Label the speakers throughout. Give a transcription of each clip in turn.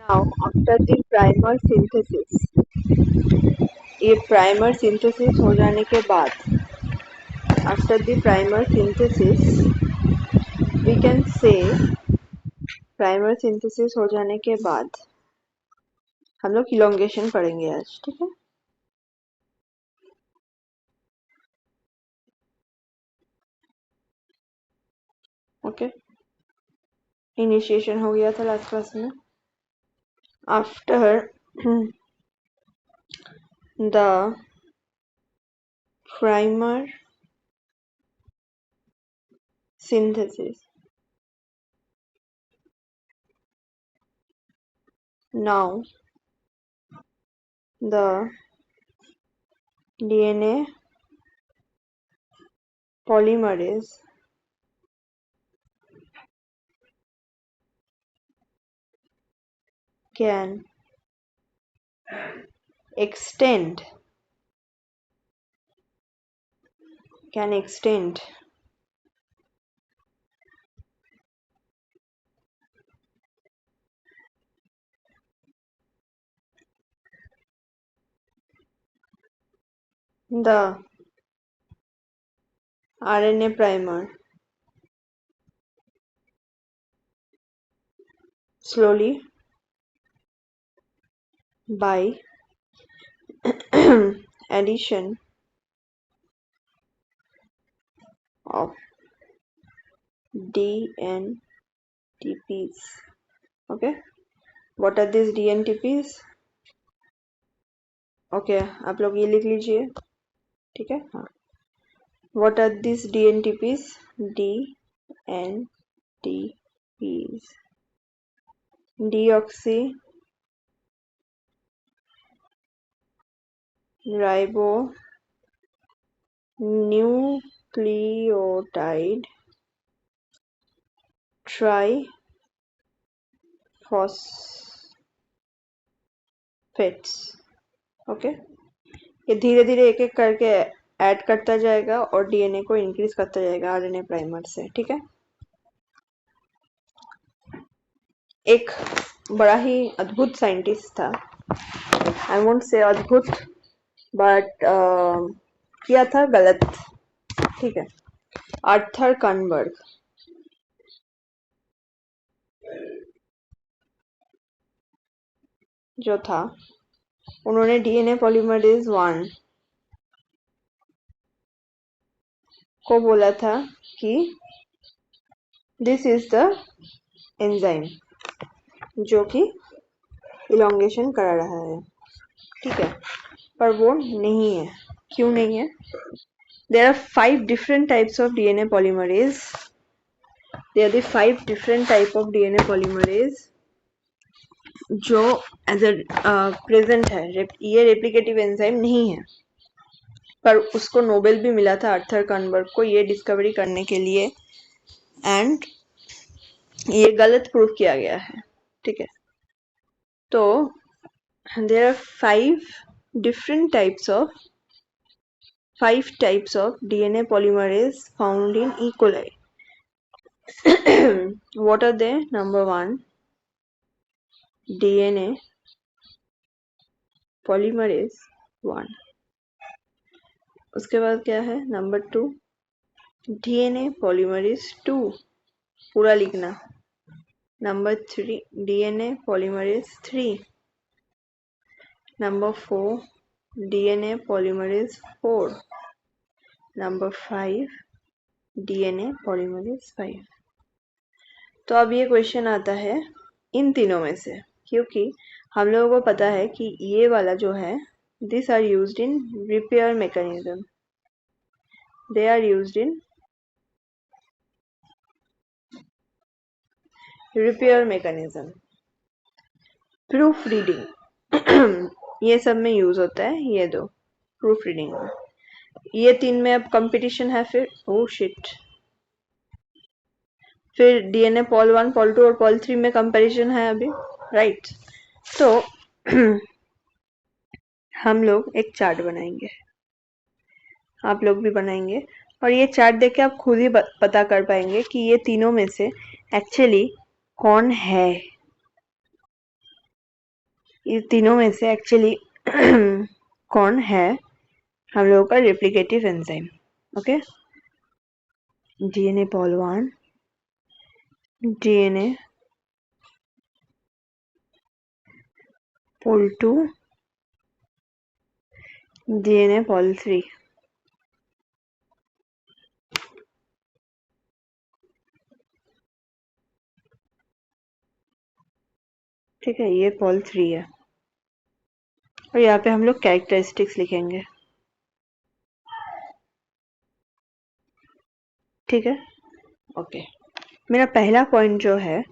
Speaker 1: Now, after the primer synthesis, ये primer synthesis हो जाने के बाद, after the primer synthesis we can say, primer synthesis हो जाने के बाद हम लोग इलोंगेशन पढ़ेंगे आज, ठीक है। ओके, इनिशिएशन हो गया था लास्ट क्लास में। After the primer synthesis, now the DNA polymerase can extend the RNA primer slowly by addition of DNTPs. Okay, what are these DNTPs? Okay, आप लोग ये लिख लीजिए, ठीक है। हाँ, what are these DNTPs? DNTPs, deoxy ribonucleotide triphosphates. Okay, ये धीरे धीरे एक एक करके ऐड करता जाएगा और डीएनए को इंक्रीज करता जाएगा आरएनए प्राइमर से, ठीक है। एक बड़ा ही अद्भुत साइंटिस्ट था, आई वोंट से अद्भुत, बट किया था गलत, ठीक है। आर्थर कनबर्ग जो था, उन्होंने डीएनए पॉलीमरेज 1 को बोला था कि दिस इज द एंजाइम जो कि इलोंगेशन करा रहा है, ठीक है। पर वो नहीं है। क्यों नहीं है? There are 5 different types of DNA polymerase. There are the 5 different type of DNA polymerase जो एज ए प्रेजेंट है। ये रेप्लिकेटिव एंजाइम नहीं है, पर उसको नोबेल भी मिला था आर्थर कनबर्ग को ये डिस्कवरी करने के लिए, एंड ये गलत प्रूव किया गया है, ठीक है। तो there are 5 types of DNA polymerase found in E. coli. What are they? Number 1, DNA polymerase 1. उसके बाद क्या है? नंबर 2, DNA polymerase 2, पूरा लिखना। Number 3, DNA polymerase 3. Number 4, DNA polymerase 4. Number 5, DNA polymerase 5. तो अब ये क्वेश्चन आता है इन तीनों में से, क्योंकि हम लोगों को पता है कि ये वाला जो है, this are used in repair mechanism, they are used in repair mechanism, proof reading ये सब में यूज होता है, ये दो प्रूफ रीडिंग में। ये 3 में अब कंपटीशन है, फिर ओ शिट, फिर डीएनए पॉल 1, पॉल 2 और पॉल 3 में कंपैरिजन है अभी, राइट। तो हम लोग एक चार्ट बनाएंगे, आप लोग भी बनाएंगे, और ये चार्ट देख के आप खुद ही पता कर पाएंगे कि ये तीनों में से एक्चुअली कौन है, ये तीनों में से एक्चुअली कौन है हम लोगों का replicative enzyme? Okay, DNA Paul 1, DNA Paul 2, DNA Paul 3। ठीक है, ये पॉल 3 है और यहाँ पे हम लोग कैरेक्टरिस्टिक्स लिखेंगे। ठीक है, ओके। मेरा पहला पॉइंट जो है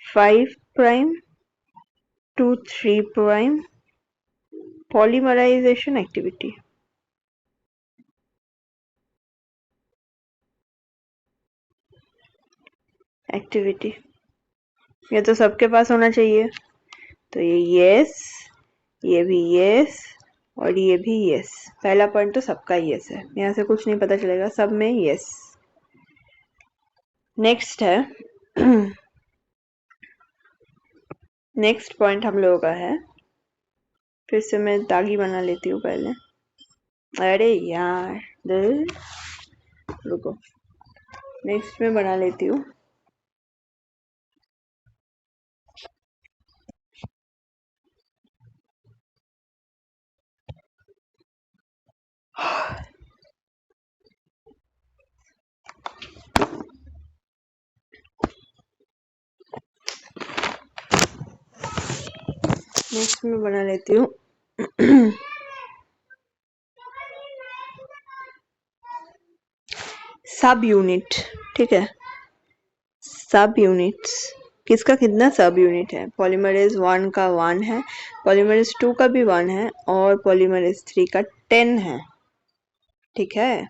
Speaker 1: 5 prime to 3 prime polymerization activity. ये तो सबके पास होना चाहिए, तो ये यस, ये भी यस और ये भी यस। पहला पॉइंट तो सबका यस है, यहाँ से कुछ नहीं पता चलेगा, सब में यस। नेक्स्ट है नेक्स्ट पॉइंट हम लोगों का है, फिर से मैं दागी बना लेती हूँ पहले। अरे यार रुको, नेक्स्ट में बना लेती हूँ। नेक्स्ट में बना लेती हूँ सब यूनिट। ठीक है, सब यूनिट्स किसका कितना सब यूनिट है? पॉलीमरेज 1 का 1 है, पॉलीमरेज 2 का भी 1 है और पॉलीमरेज 3 का 10 है। ठीक है,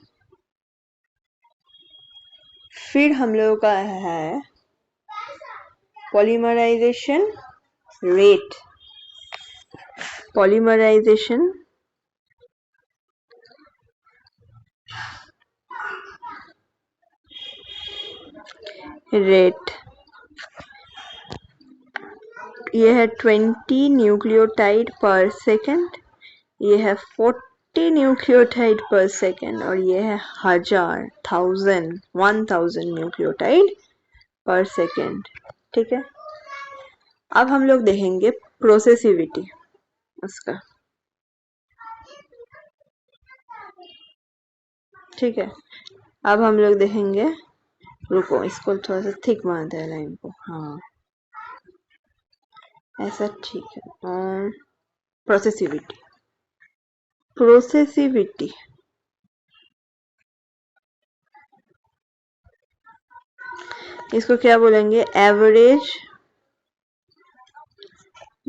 Speaker 1: फिर हम लोगों का है पॉलीमराइजेशन रेट। पॉलीमराइजेशन रेट ये है 20 न्यूक्लियोटाइड पर सेकेंड, ये है 40 न्यूक्लियोटाइड पर सेकेंड और ये है 1000 न्यूक्लियोटाइड पर सेकेंड। ठीक है, अब हम लोग देखेंगे प्रोसेसिविटी उसका। ठीक है, अब हम लोग देखेंगे, रुको इसको थोड़ा सा थिक मारते हैं लाइन को, हाँ ऐसा ठीक है। प्रोसेसिविटी प्रोसेसिविटी इसको क्या बोलेंगे? एवरेज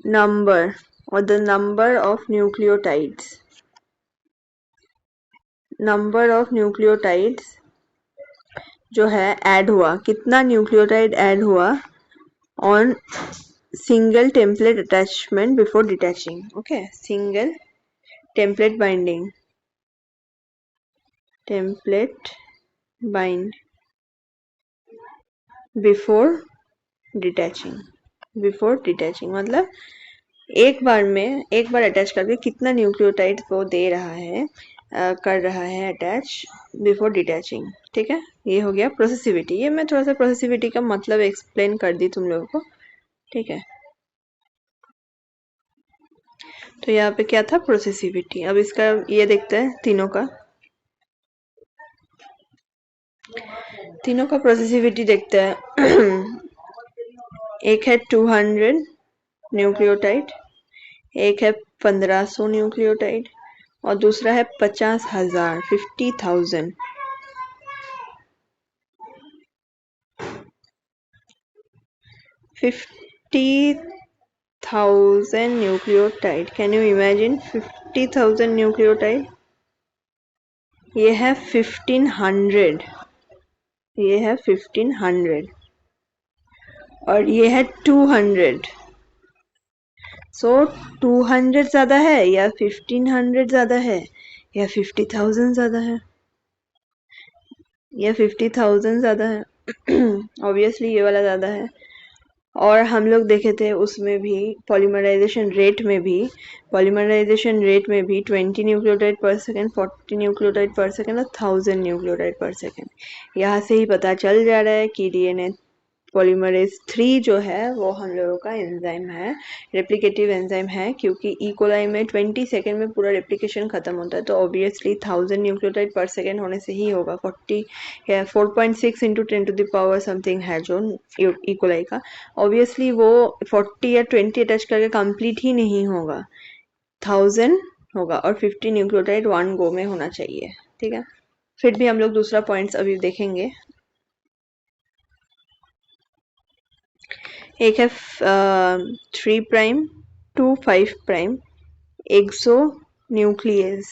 Speaker 1: नंबर और the number of nucleotides, number of nucleotides जो है ऐड हुआ, कितना न्यूक्लियोटाइड ऐड हुआ on single template attachment before detaching. Okay, single template binding, template bind before detaching मतलब एक बार अटैच करके कितना न्यूक्लियोटाइड वो दे रहा है, कर रहा है अटैच बिफोर डिटैचिंग। ठीक है, ये हो गया प्रोसेसिविटी। ये मैं थोड़ा सा प्रोसेसिविटी का मतलब एक्सप्लेन कर दी तुम लोगों को। ठीक है, तो यहाँ पे क्या था? प्रोसेसिविटी। अब इसका ये देखते हैं तीनों का प्रोसेसिविटी देखते हैं एक है 200 न्यूक्लियोटाइड, एक है 1500 न्यूक्लियोटाइड और दूसरा है 50,000 50,000। 50,000 nucleotide, can you imagine 50,000 nucleotide? ये है 1500, ये है 1500 और ये है 200। सो 200 ज्यादा है या 1500 ज्यादा है या 50,000 ज्यादा है या 50,000 ज्यादा है? ऑब्वियसली ये वाला ज्यादा है। और हम लोग देखे थे उसमें भी पॉलीमराइजेशन रेट में भी 20 न्यूक्लियोटाइड पर सेकेंड, 40 न्यूक्लियोटाइड पर सेकेंड और 1000 न्यूक्लियोटाइड पर सेकेंड। यहाँ से ही पता चल जा रहा है कि डीएनए पॉलीमरेज 3 जो है वो हम लोगों का एंजाइम है, रेप्लिकेटिव एंजाइम है, क्योंकि ई कोलाई में 20 सेकेंड में पूरा रेप्लिकेशन खत्म होता है, तो ऑब्वियसली 1000 न्यूक्लियोटाइड पर सेकेंड होने से ही होगा। 40 या 4.6 into 10 to the power something है जो ई कोलाई का, ऑब्वियसली वो 40 या 20 अटैच करके कंप्लीट ही नहीं होगा, 1000 होगा और 50 न्यूक्लियोटाइड वन गो में होना चाहिए। ठीक है, फिर भी हम लोग दूसरा पॉइंट्स अभी देखेंगे। एक है 3 prime to 5 prime exonuclease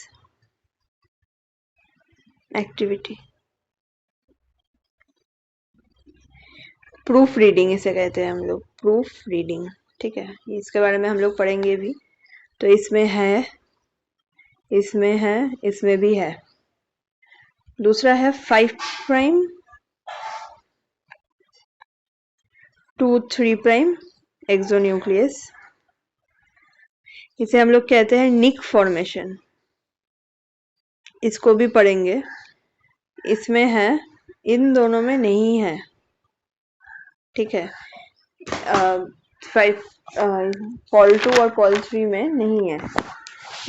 Speaker 1: activity, proof reading इसे कहते हैं हम लोग, प्रूफ रीडिंग। ठीक है, इसके बारे में हम लोग पढ़ेंगे भी। तो इसमें है, इसमें भी है। दूसरा है 5 प्राइम टू 3 प्राइम एक्सोन्यूक्लियस, इसे हम लोग कहते हैं निक फॉर्मेशन, इसको भी पढ़ेंगे। इसमें है, इन दोनों में नहीं है। ठीक है, 5 पॉल 2 और पॉल 3 में नहीं है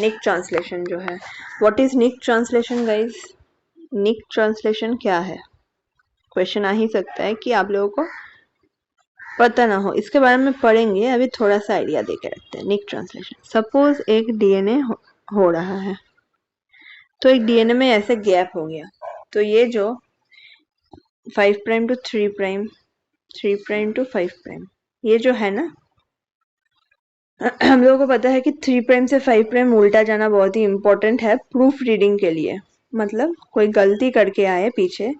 Speaker 1: निक ट्रांसलेशन जो है। What is nick translation guys? Nick translation क्या है? क्वेश्चन आ ही सकता है कि आप लोगों को पता ना हो, इसके बारे में पढ़ेंगे। अभी थोड़ा सा आइडिया देके रखते हैं। निक ट्रांसलेशन, सपोज एक डीएनए हो रहा है, तो एक डीएनए में ऐसे गैप हो गया, तो ये जो 5 prime to 3 prime, 3 prime to 5 prime, ये जो है ना, हम लोगों को पता है कि 3 प्राइम से 5 प्राइम उल्टा जाना बहुत ही इंपॉर्टेंट है प्रूफ रीडिंग के लिए। मतलब कोई गलती करके आए पीछे,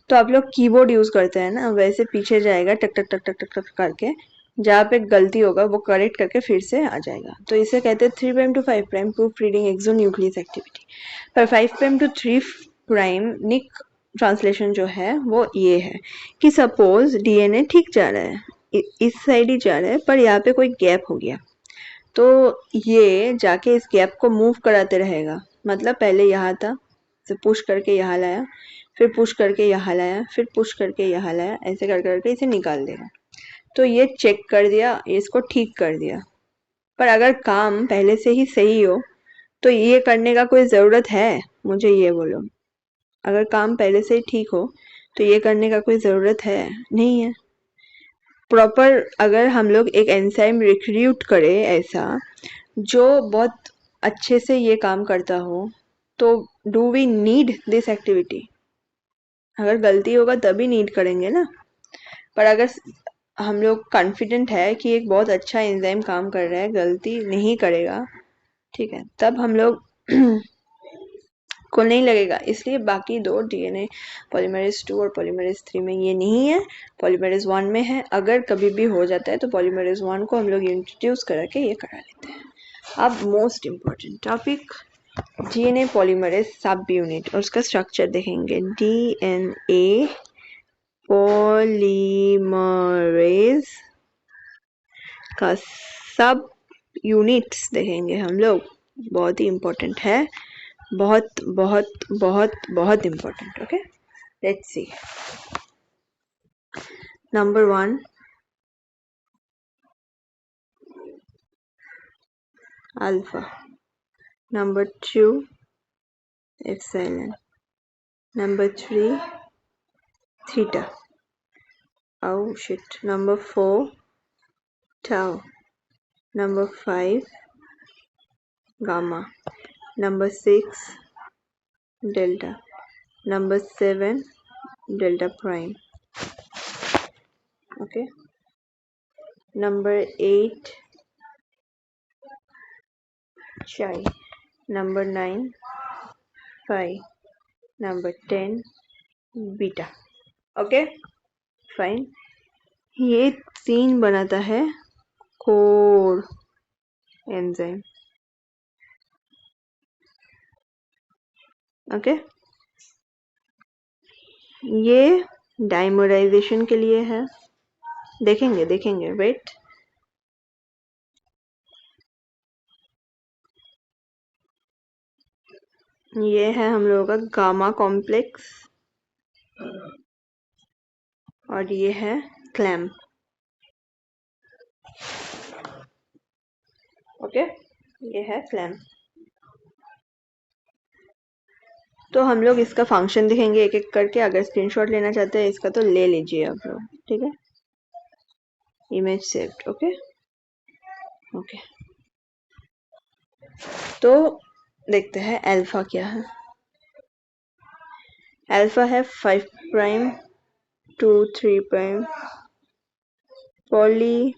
Speaker 1: तो आप लोग कीबोर्ड यूज करते हैं ना, वैसे पीछे जाएगा टक टक टक टक टक टक करके, जहाँ पे गलती होगा वो करेक्ट करके फिर से आ जाएगा। तो इसे कहते हैं 3 prime to 5 prime proof reading exonuclease activity. पर 5 prime to 3 prime nick translation जो है वो ये है कि सपोज डीएनए ठीक जा रहा है, इस साइड ही जा रहा है, पर यहाँ पे कोई गैप हो गया, तो ये जाके इस गैप को मूव कराते रहेगा। मतलब पहले यहाँ था, से पुश करके यहाँ लाया, फिर पुश करके यहाँ लाया, फिर पुश करके यहाँ लाया, ऐसे कर करके इसे निकाल देगा। तो ये चेक कर दिया, इसको ठीक कर दिया। पर अगर काम पहले से ही सही हो तो ये करने का कोई ज़रूरत है? मुझे ये बोलो, अगर काम पहले से ही ठीक हो तो ये करने का कोई ज़रूरत है? नहीं है। प्रॉपर अगर हम लोग एक एंजाइम रिक्रूट करें ऐसा जो बहुत अच्छे से ये काम करता हो, तो do we need this activity? अगर गलती होगा तभी नीड करेंगे ना। पर अगर हम लोग कॉन्फिडेंट है कि एक बहुत अच्छा एंजाइम काम कर रहा है, गलती नहीं करेगा, ठीक है, तब हम लोग को नहीं लगेगा। इसलिए बाकी दो डीएनए पॉलीमरेज 2 और पॉलीमरेज 3 में ये नहीं है, पॉलीमरेज 1 में है। अगर कभी भी हो जाता है तो पॉलीमरेज 1 को हम लोग इंट्रोड्यूस करा के ये करा लेते हैं। अब most important topic, DNA polymerase सब यूनिट और उसका स्ट्रक्चर देखेंगे। डीएनए पॉलीमरेज का सब यूनिट्स देखेंगे हम लोग, बहुत ही इम्पोर्टेंट है, बहुत बहुत बहुत बहुत important. Okay, let's see. Number 1 alpha, number 2 epsilon, number 3 theta, oh shit, number 4 tau, number 5 gamma, number 6 delta, number 7 delta prime. Okay, number 8 chi, number 9 phi, number 10 beta. Okay, fine. ये 3 बनाता है core enzyme. Okay, ये dimerisation के लिए है, देखेंगे देखेंगे, wait. ये है हम लोगों का गामा कॉम्प्लेक्स और ये है क्लैम्प। ओके, ये है क्लैम्प। तो हम लोग इसका फंक्शन देखेंगे एक एक करके। अगर स्क्रीनशॉट लेना चाहते हैं इसका तो ले लीजिए आप लोग, ठीक है। Image saved. ओके ओके, तो देखते हैं अल्फा क्या है। अल्फा है 5 prime to 3 prime polymerization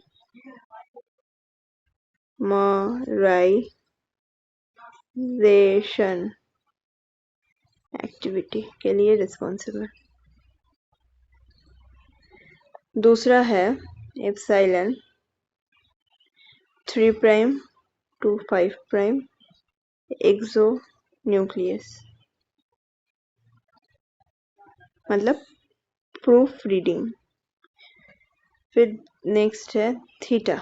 Speaker 1: activity के लिए रिस्पॉन्सिबल। दूसरा है epsilon 3 prime to 5 prime exonuclease, मतलब प्रूफ रीडिंग। फिर नेक्स्ट है थीटा।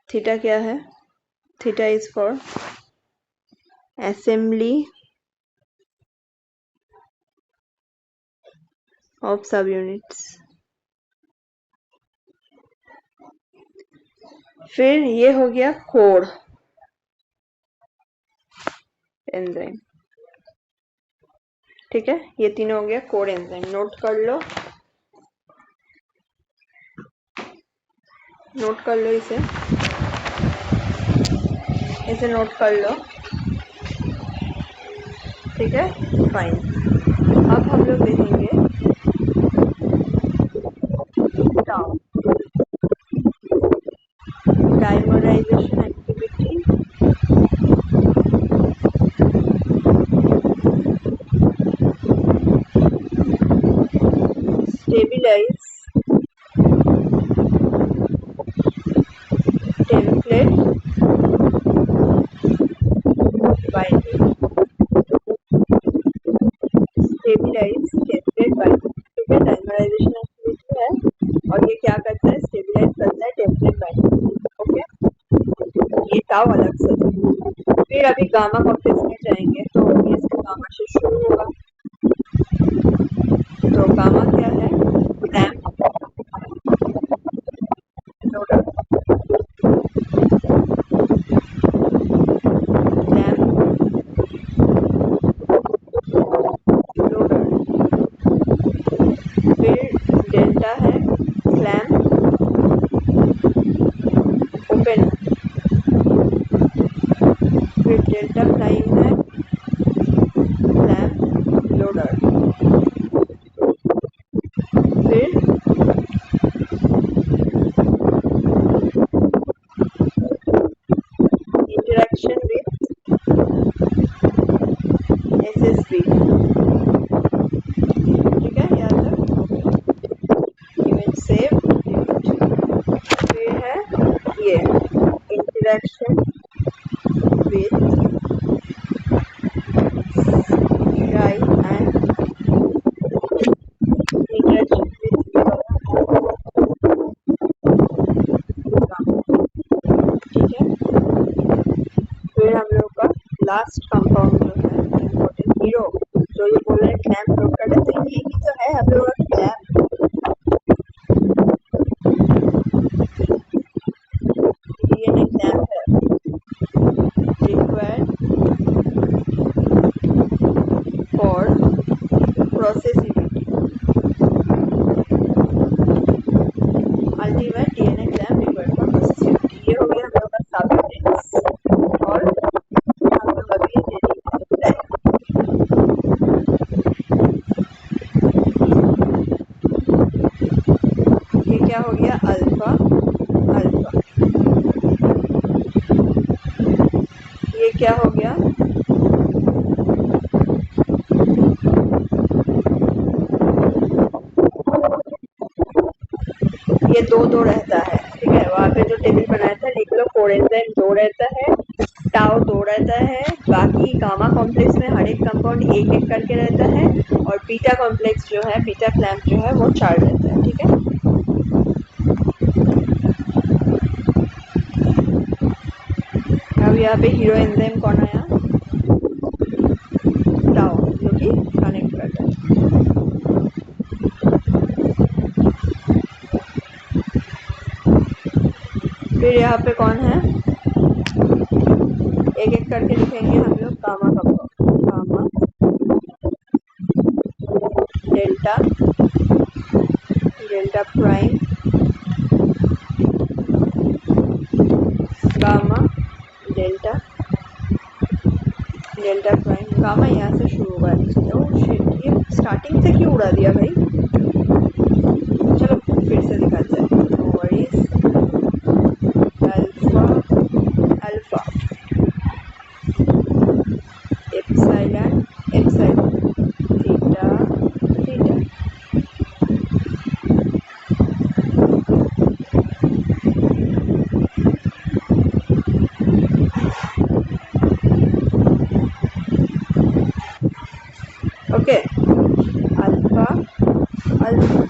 Speaker 1: थीटा क्या है? Theta is for assembly of subunits. फिर ये हो गया कोड एंजाइम, ठीक है। ये तीनों हो गया कोड एंजाइम। नोट कर लो, नोट कर लो इसे नोट कर लो, ठीक है। फाइन, अब हम लोग देखेंगे tau, dimerization activity, stabilize template binding, stabilize template binding, ठीक है। डाइमराइजेशन एक्टिविटी है और ये क्या करता है? स्टेबलाइज करता है टेम्पलेट बाइंडिंग। ओके, ये टाउ अलग से। फिर अभी गामा कॉम्प्लेक्स में जाएंगे तो ये गामा से शुरू होगा। तो गामा क्या है? Clamp nodal, clamp nodal. फिर डेल्टा है क्लैम्प ओपन। फिर डेल्टा प्राइम है क्लैम्प लोडर। फिर इंटरेक्शन विथ एसएसबी, ठीक है। यहाँ तक इमेज सेव। फिर है ये इंटरेक्शन विथ राई एंड इंटरेक्शन विथ, ठीक है। फिर हम लोग का लास्ट कंपाउंड जो है इम्पोर्टेंट हीरो, जो ये बोल रहे हैं क्लैम्प लोड कर देते हैं, ये भी तो है हम लोग का क्लैम्प। डीएनए क्लैम्प है required for processibility, ultimate DNA clamp required for processibility. ये हो गया हम लोग का सबस्टेंस और हम लोग अभी ये क्या हो गया? Alpha alpha. ये क्या हो गया? ये दो रहता है, ठीक है। वहाँ पे जो टेबल बनाया था लिख लो, कोड एंजाइम 2 रहता है, टाउ 2 रहता है, बाकी गामा कॉम्प्लेक्स में हर एक कंपाउंड एक एक करके रहता है, और बीटा कॉम्प्लेक्स जो है, बीटा क्लैम्प जो है वो 4 रहता है, ठीक है। यहाँ पे हीरो एंजाइम कौन आया, टाउ, जो कि कनेक्ट करता है। फिर यहाँ पे कौन है, एक एक करके लिखेंगे हम लोग। Gamma gamma delta delta prime gamma delta delta prime. Gamma यहाँ से शुरू होगा। ये स्टार्टिंग से क्यों उड़ा दिया भाई, चलो फिर से दिखाते हैं। No worries. Alpha alpha epsilon epsilon theta theta. Okay, alpha alpha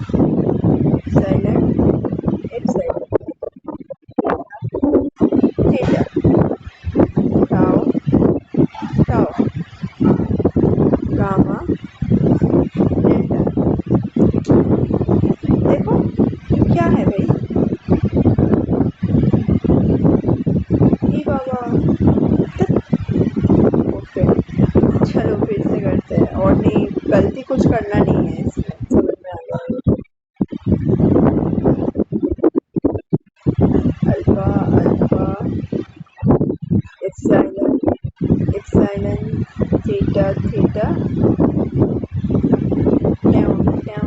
Speaker 1: epsilon epsilon theta tau tau gamma delta. देखो क्या है भाई, बाबा। ओके चलो फिर से करते हैं, और नहीं गलती कुछ करना नहीं है इसमें, समझ में आ गया। Alpha alpha epsilon epsilon theta theta tau tau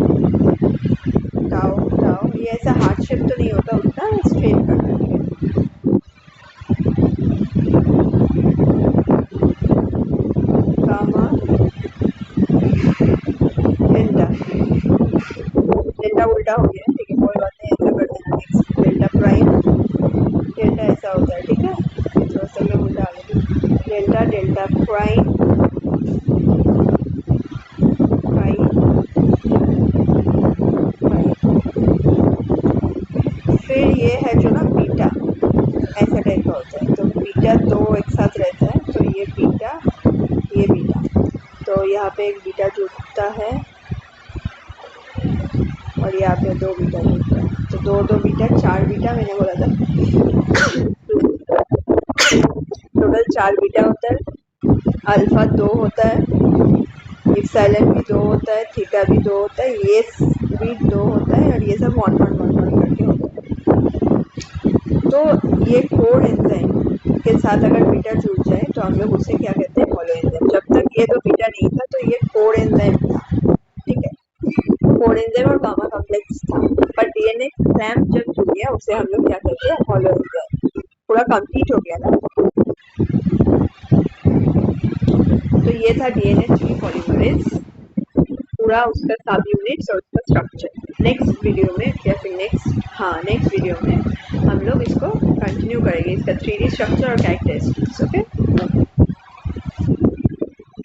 Speaker 1: tau tau. ये ऐसा हार्ट शेप तो नहीं होता, उतना स्ट्रेट करना है। गामा डेल्टा डेल्टा उल्टा हो गया, ठीक है कोई बात नहीं, ऐसा कर देना। नेक्स्ट डेल्टा प्राइम, डेल्टा ऐसा होता है, ठीक है थोड़ा सा मैं उल्टा आ गया। Delta delta prime prime prime. फिर ये है जो ना बीटा, ऐसा टाइप का होता है, तो बीटा दो एक साथ रहता है, तो ये बीटा ये बीटा, तो यहाँ पे एक बीटा जुड़ता है और यहाँ पे दो बीटा जुड़ता है, तो दो दो बीटा चार बीटा मैंने बोला था। टोटल चार बीटा होता है। अल्फा दो होता है, एप्सिलॉन भी दो होता है, थीटा भी दो होता है, ये भी दो होता है, और ये सब वन वन वन वन करके होता है। तो ये कोर एंजाइम के साथ अगर बीटा जुड़ जाए तो हम लोग उसे क्या कहते हैं, हॉलो एंजाइम। जब तक ये तो बीटा नहीं था तो ये कोर एंजाइम था, ठीक है कोर एंजाइम और गामा कॉम्प्लेक्स था, पर डीएनए क्लैम्प जब जुड़ गया उसे हम लोग क्या कहते हैं, हॉलो एंजाइम। पूरा कंप्लीट हो गया ना। तो ये था डीएनए 3 पॉलीमरेज, पूरा उसका सब यूनिट्स और उसका स्ट्रक्चर। नेक्स्ट वीडियो में या फिर नेक्स्ट वीडियो में हम लोग इसको कंटिन्यू करेंगे, इसका 3D स्ट्रक्चर और कैरेक्टरिस्टिक्स। ओके।